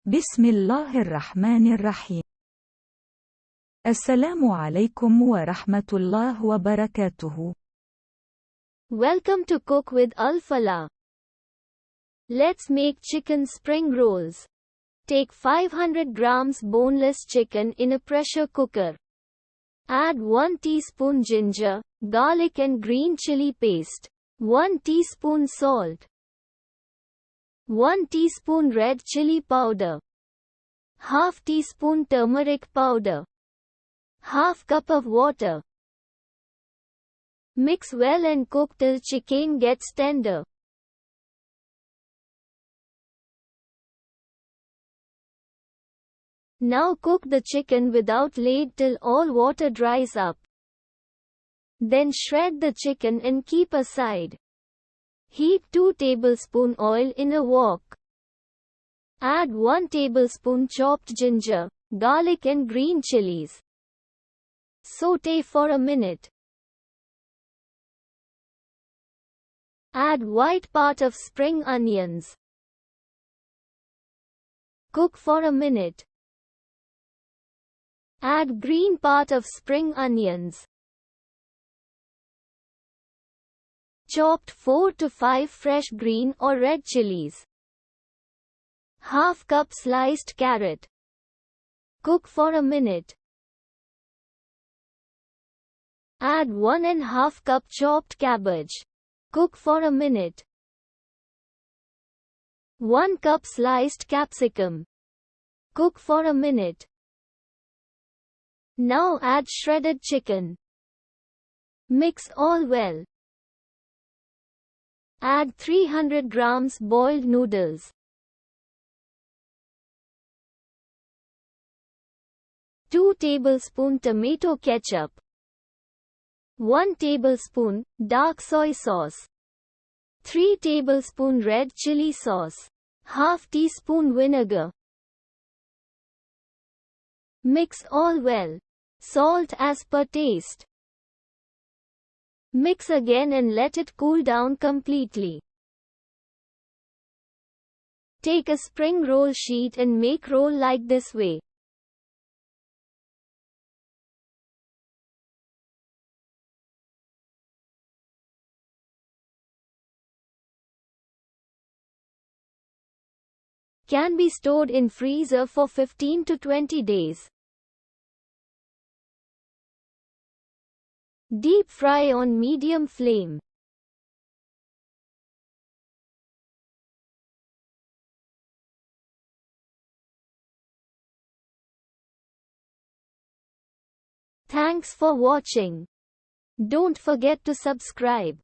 بسم الله الرحمن الرحيم. السلام عليكم ورحمة الله وبركاته. Welcome to Cook with Falaah. Let's make chicken spring rolls. Take 500 grams boneless chicken in a pressure cooker. Add 1 teaspoon ginger, garlic and green chili paste, 1 teaspoon salt, 1 teaspoon red chili powder, half teaspoon turmeric powder, half cup of water. Mix well and cook till chicken gets tender. Now cook the chicken without lid till all water dries up. Then shred the chicken and keep aside. Heat 2 tablespoon oil in a wok. Add 1 tablespoon chopped ginger, garlic and green chilies. Saute for a minute. Add white part of spring onions. Cook for a minute. Add green part of spring onions. Chopped 4 to 5 fresh green or red chilies. Half cup sliced carrot. Cook for a minute. Add 1½ cup chopped cabbage. Cook for a minute. 1 cup sliced capsicum. Cook for a minute. Now add shredded chicken. Mix all well. Add 300 grams boiled noodles. Two tablespoon tomato ketchup. 1 tablespoon dark soy sauce. 3 tablespoon red chili sauce. Half teaspoon vinegar. Mix all well. Salt as per taste. Mix again and let it cool down completely. Take a spring roll sheet and make roll like this way. Can be stored in freezer for 15 to 20 days. Deep fry on medium flame. Thanks for watching. Don't forget to subscribe.